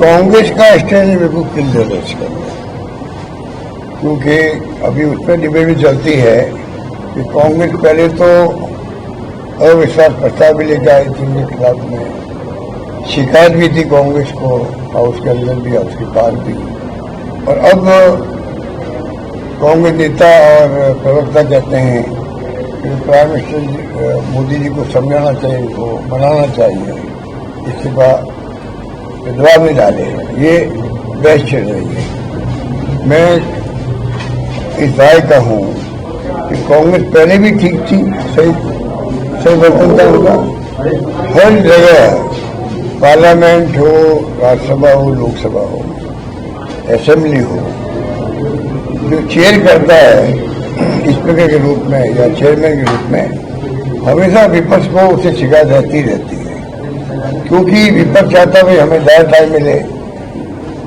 कांग्रेस का स्टैंड बिल्कुल क्लियर है इसका, क्योंकि अभी उस पर डिबेट भी चलती है कि कांग्रेस पहले तो अविश्वास प्रस्ताव भी लेकर आई थी उनके खिलाफ में, शिकायत भी थी कांग्रेस को हाउस के अंदर भी हाउस के बाहर भी, और अब कांग्रेस नेता और प्रवक्ता कहते हैं कि प्राइम मिनिस्टर मोदी जी को समझाना चाहिए, उनको मनाना चाहिए, इस्तीफा जवाब नहीं डाले। ये बहस चल रही है। मैं इस राय का हूँ कि कांग्रेस पहले भी ठीक थी, सही वर्तन था उनका। हर जगह पार्लियामेंट हो, राज्यसभा हो, लोकसभा हो, असेंबली हो, जो चेयर करता है स्पीकर के रूप में या चेयरमैन के रूप में, हमेशा विपक्ष को उससे शिकायत रहती रहती है, क्योंकि विपक्ष चाहता है हमें ज़्यादा टाइम मिले,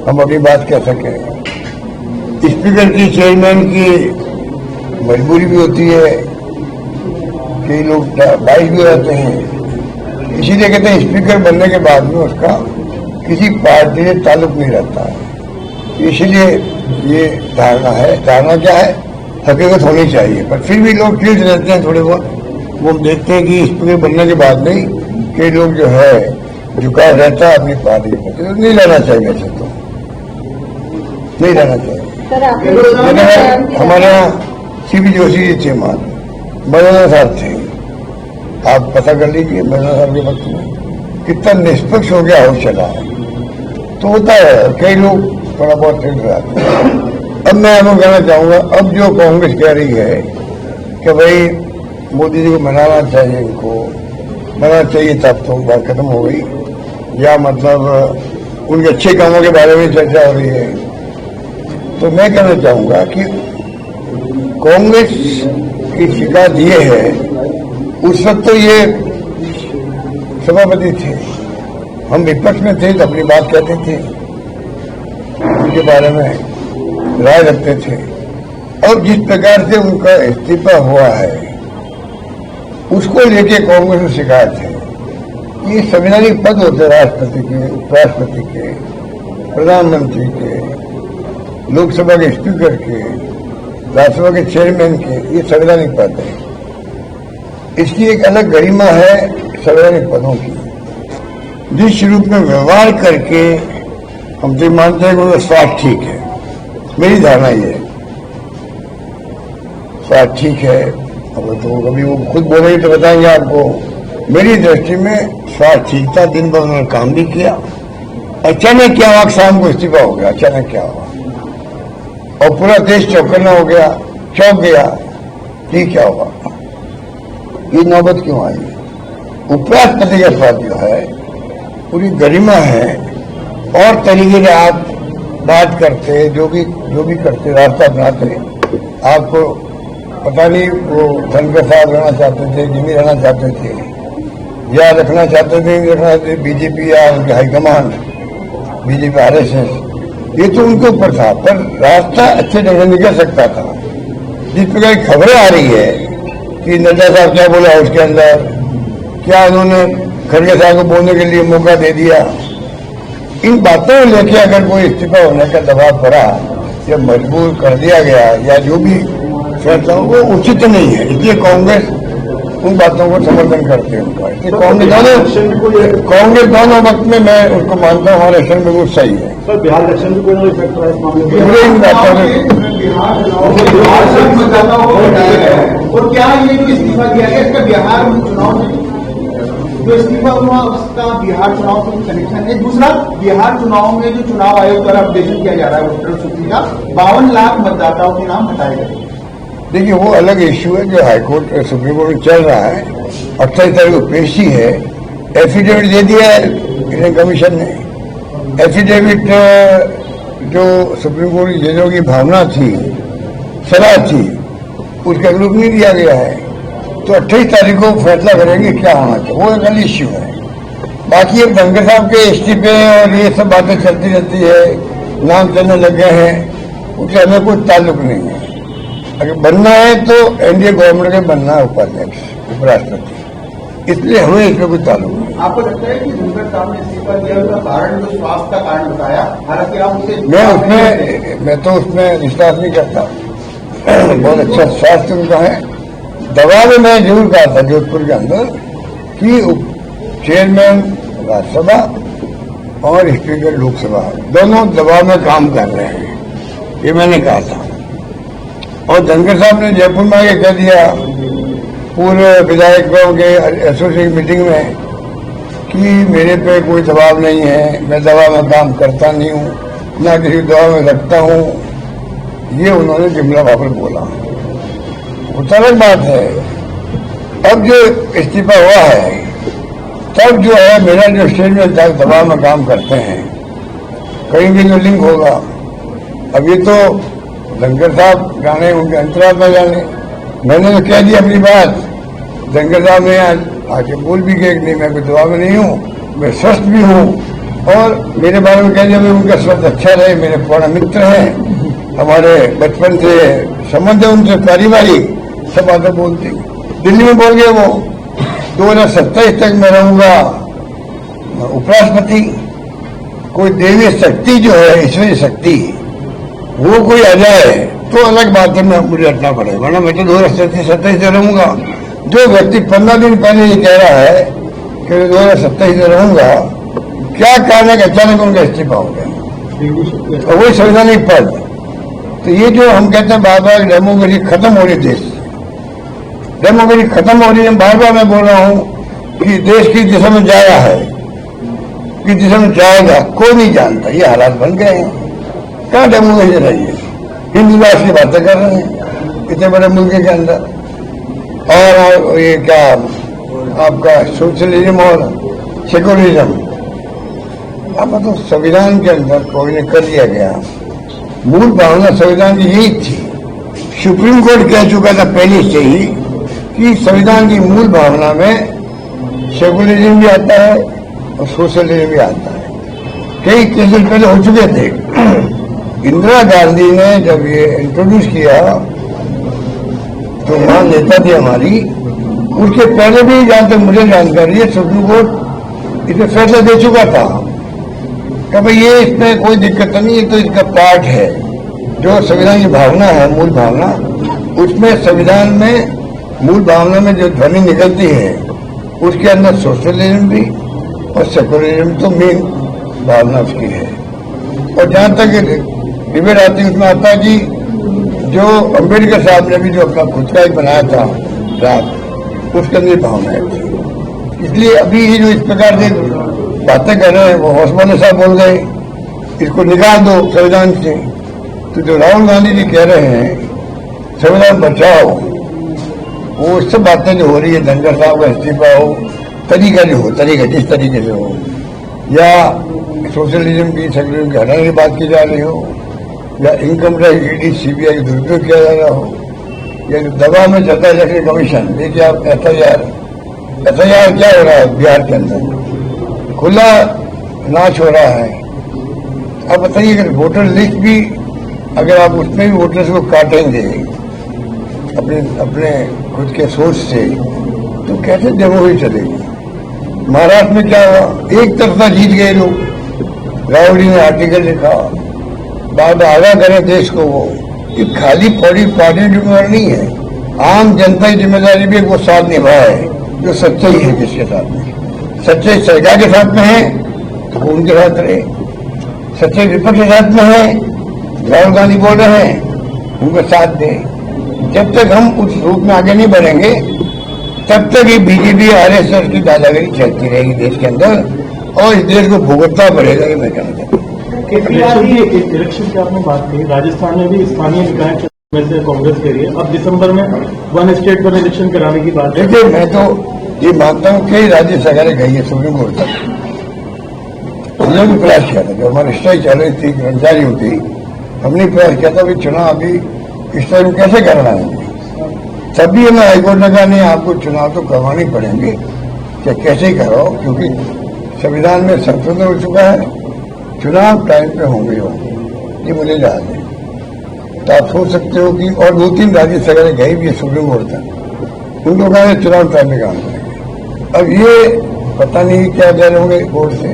हम अपनी बात कह सकें। स्पीकर की, चेयरमैन की मजबूरी भी होती है, कई लोग बाइक भी रहते हैं, इसीलिए कहते हैं स्पीकर बनने के बाद में उसका किसी पार्टी से ताल्लुक नहीं रहता है। इसलिए ये धारणा है। धारणा क्या है? हकीकत होनी चाहिए, पर फिर भी लोग चिढ़ रहते हैं थोड़े बहुत। वो देखते हैं कि स्पीकर बनने के बाद नहीं, कई लोग जो है झुकाव रहता है अपनी पार्टी के प्रति, तो नहीं रहना चाहिए, ऐसे तो नहीं रहना चाहिए। हमारे यहाँ सीपी जोशी जी थे, मौलाना साहब थे, आप पता कर लीजिए मौलाना साहब के वक्त में कितना निष्पक्ष हो गया हाउस चला है। तो होता है, कई लोग थोड़ा बहुत चिढ़ रहे हैं। अब मैं आपको कहना चाहूँगा, अब जो कांग्रेस कह रही है कि भाई मोदी जी को मनाना चाहिए, इनको मनाना चाहिए, तब तो बात खत्म हो गई, या मतलब उनके अच्छे कामों के बारे में चर्चा हो रही है। तो मैं कहना चाहूँगा कि कांग्रेस की शिकायत ये है, उस वक्त तो ये सभापति थे, हम विपक्ष में थे तो अपनी बात कहते थे, उनके बारे में राय रखते थे। और जिस प्रकार से उनका इस्तीफा हुआ है उसको लेके कांग्रेस में शिकायत है। ये संवैधानिक पद होते हैं राष्ट्रपति के, उपराष्ट्रपति के, प्रधानमंत्री के, लोकसभा के स्पीकर के, राज्यसभा के चेयरमैन के, ये संवैधानिक पद है। इसकी एक अलग गरिमा है संवैधानिक पदों की। जिस रूप में व्यवहार करके हम तो मानते हैं कि उनका स्वास्थ्य ठीक है, मेरी धारणा ये है, स्वास्थ्य ठीक है। अब तो कभी वो खुद बोलेंगे तो बताएंगे आपको। मेरी दृष्टि में स्वास्थ्य ठीक था, दिन भर उन्होंने काम भी किया। अचानक क्या हुआ, शाम को इस्तीफा हो गया, अचानक क्या हुआ, और पूरा देश चौकन्ना हो गया, चौंक गया, ये क्या हुआ, ये नौबत क्यों आई? उपराष्ट्रपति का पद जो है पूरी गरिमा है, और तरीके से आप बात करते, जो भी करते, रास्ता बनाते। आपको पता नहीं वो धन के साथ रहना चाहते थे, जिम्मे रहना चाहते थे, या रखना चाहते थे, रखना चाहते बीजेपी या उनके हाईकमान, बीजेपी आरएसएस, ये तो उनके ऊपर था, पर रास्ता अच्छे ढंग से निकल सकता था। जिस प्रकार की खबरें आ रही है कि नड्डा साहब क्या बोला उसके अंदर, क्या उन्होंने खड़गे साहब को बोलने के लिए मौका दे दिया, इन बातों को लेकर अगर कोई इस्तीफा होने का दबाव पड़ा या मजबूर कर दिया गया या जो भी फैसला हो, वो उचित नहीं है। इसलिए कांग्रेस उन बातों को समर्थन करते हैं उनका। कांग्रेस दोनों वक्त में मैं उसको मानता हूँ हमारे इलेक्शन में वो सही है। सर, बिहार इलेक्शन में कोई इफेक्ट रहा है इस मामले में? और क्या ये जो इस्तीफा दिया गया इसका बिहार चुनाव में जो इस्तीफा हुआ उसका बिहार चुनाव से कनेक्शन है? दूसरा, बिहार चुनाव में जो चुनाव आयोग द्वारा अपडेशन किया जा रहा है वोटर सूची का, 52 लाख मतदाताओं के नाम हटाए गए। देखिए, वो अलग इश्यू है जो हाईकोर्ट सुप्रीम कोर्ट में चल रहा है। 28 तारीख को पेशी है, एफिडेविट दे दिया है इलेक्शन कमीशन ने। एफिडेविट जो सुप्रीम कोर्ट की जजों की भावना थी, सलाह थी, उसका अनुरूप नहीं दिया गया है। तो 28 तारीख को फैसला करेंगे क्या होना चाहिए, वो एक अलग इश्यू है। बाकी अब धनखड़ साहब के इस्तीफे और ये सब बातें चलती रहती है, नाम चलने लग गए हैं, उससे हमें कोई ताल्लुक नहीं है। अगर बनना है तो एनडीए गवर्नमेंट के बनना है उपाध्यक्ष, उपराष्ट्रपति, इसलिए हमें इसमें कुछ ताल्लुक नहीं। आपको लगता है कि धनखड़ साहब ने इस्तीफा दिया उसका कारण जो स्वास्थ्य का कारण बताया, हालांकि आप उसे मैं तो उसमें विश्वास नहीं करता। बहुत अच्छा स्वास्थ्य उनका है। दवा में मैं जरूर कहा था जोधपुर के अंदर कि चेयरमैन राज्यसभा और स्पीकर लोकसभा दोनों दबाव में काम कर रहे हैं, ये मैंने कहा था। और धनखड़ साहब ने जयपुर में आके कह दिया पूर्व विधायकों के एसोसिएशन मीटिंग में कि मेरे पे कोई दबाव नहीं है, मैं दवा में काम करता नहीं हूँ, ना किसी दवा में रखता हूँ, ये उन्होंने जुमला वापर बोला। वो तो अलग बात है। अब जो इस्तीफा हुआ है तब जो है मेरा जो स्टेटमेंट था दवा में काम करते हैं, कहीं भी जो लिंक होगा। अब ये तो धनखड़ साहब जाने, उनके अंतरात्मा जाने। मैंने तो कह दिया अपनी बात। धनखड़ साहब ने आज आके बोल भी गए कि नहीं मैं कोई दवा में नहीं हूँ, मैं स्वस्थ भी हूँ। और मेरे बारे में कह दिया भाई उनका स्वास्थ्य अच्छा रहे, मेरे पुराने मित्र हैं, हमारे बचपन से संबंध है उनसे, पारिवारिक सब बातें बोलती। दिल्ली में बोल गए वो 2027 तक मैं रहूंगा उपराष्ट्रपति। कोई देवी शक्ति जो है, ईश्वरीय शक्ति, वो कोई आ जाए तो अलग बात है, मैं मुझे हटना पड़ेगा, वरना मैं तो 2027 से रहूंगा। जो व्यक्ति 15 दिन पहले ये कह रहा है कि 2027 से रहूंगा, क्या कारण है कि अचानक उनका इस्तीफा हो गया और वही संवैधानिक पद। तो ये जो हम कहते हैं बार बार डेमोक्रेसी खत्म हो रही, देश डेमोक्रेसी खत्म हो रही है, बार बार मैं बोल रहा हूं कि देश की दिशा में जा रहा है, किस दिशा में जाएगा कोई नहीं जानता। ये हालात बन गए हैं, कहाँ डेमोक्रेसी रही है। हिंदू राष्ट्र की बातें कर रहे हैं इतने बड़े मुल्क के अंदर, और ये क्या आपका सोशलिज्म और सेकुलरिज्म। अब तो संविधान के अंदर कोई ने कर दिया गया, मूल भावना संविधान की यही थी। सुप्रीम कोर्ट कह चुका था पहले से ही कि संविधान की मूल भावना में सेकुलरिज्म भी आता है और सोशलिज्म भी आता है। कई केसेस पहले हो चुके थे। इंदिरा गांधी ने जब ये इंट्रोड्यूस किया तो महान नेता थी हमारी, उसके पहले भी जहां तक मुझे जानकारी है सुप्रीम कोर्ट इसमें फैसला दे चुका था कि भाई ये इसमें कोई दिक्कत नहीं है, तो इसका पार्ट है जो संविधान की भावना है, मूल भावना। उसमें संविधान में मूल भावना में जो ध्वनि निकलती है उसके अंदर सोशलिज्म भी और सेकुलरिज्म तो मेन भावना उसकी है। और जहां तक डिबेट आती है उसमें आता है कि जो अम्बेडकर साहब ने भी जो अपना खुद का ही बनाया था रात, उसके अंदर भावनाएं थी। इसलिए अभी ये जो इस प्रकार से बातें कर रहे हैं, वो ओस्मानी साहब बोल गए इसको निकाल दो संविधान से। तो जो राहुल गांधी जी कह रहे हैं संविधान बचाओ, वो सब बातें जो हो रही है, धनखड़ साहब का इस्तीफा हो, तरीका जो हो, तरीका जिस तरीके से हो, या सोशलिज्म की सेकुलरिज्म की हटाने की बात की जा रही हो, या इनकम टैक्स ईडी सीबीआई का दुरुपयोग किया जा रहा हो, या दवा में जनता इलेक्शन कमीशन, देखिए आप एफआईआर क्या हो रहा है बिहार के अंदर, खुला नाच हो रहा है। अब बताइए अगर वोटर लिस्ट भी अगर आप उसमें भी वोटर्स को काटेंगे अपने खुद के सोच से, तो कैसे डेमोक्रेसी चलेगी। महाराष्ट्र में क्या हुआ, एक तरफा जीत गए लोग। राहुल जी ने आर्टिकल लिखा, बाद आगाह करें देश को वो कि खाली पड़ी पार्टी जिम्मेदारी नहीं है, आम जनता की जिम्मेदारी भी वो साथ निभाए जो सच्चाई है। जिसके साथ में सच्चाई सरकार के साथ में है तो वो उनके साथ रहे, सच्चाई विपक्ष के साथ में है, राहुल गांधी बोल रहे हैं उनका साथ दे। जब तक हम उस रूप में आगे नहीं बढ़ेंगे तब तक ये बीजेपी आरएसएस की दादागिरी चलती रहेगी देश के अंदर और इस देश को भुगतना पड़ेगा। ये मैं कहना चाहता हूँ। इलेक्शन की आपने बात की, राजस्थान में भी स्थानीय निकाय में से कांग्रेस कह रही है अब दिसंबर में वन स्टेट पर इलेक्शन कराने की बात है। देखिए मैं तो ये मानता हूँ कई राज्य सरकारें गई है सुप्रीम कोर्ट तक, हमने भी प्रयास किया था। जो हमारी स्ट्राइक चल रही थी, कर्मचारी होती, हमने प्रयास किया था कि चुनाव अभी इस टाइम कैसे करना है। तभी हमें हाईकोर्ट ने कहा नहीं आपको चुनाव तो करवाने पड़ेंगे, क्या कैसे करो, क्योंकि संविधान में संशोधन हो चुका है, चुनाव टाइम पे होंगे हो, ये मुझे याद है। तो आप सोच सकते हो कि और 2-3 राज्य सरकारें गई भी सुप्रीम कोर्ट तक, उनको कहा चुनाव टाइम में काम करेंगे। अब ये पता नहीं क्या कह रहे होंगे बोर्ड से,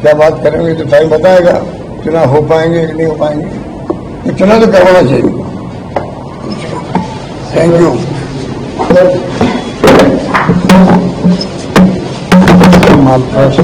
क्या बात करेंगे, तो टाइम बताएगा चुनाव हो पाएंगे कि नहीं हो पाएंगे। तो चुनाव तो करवाना चाहिए। Thank you. मालपास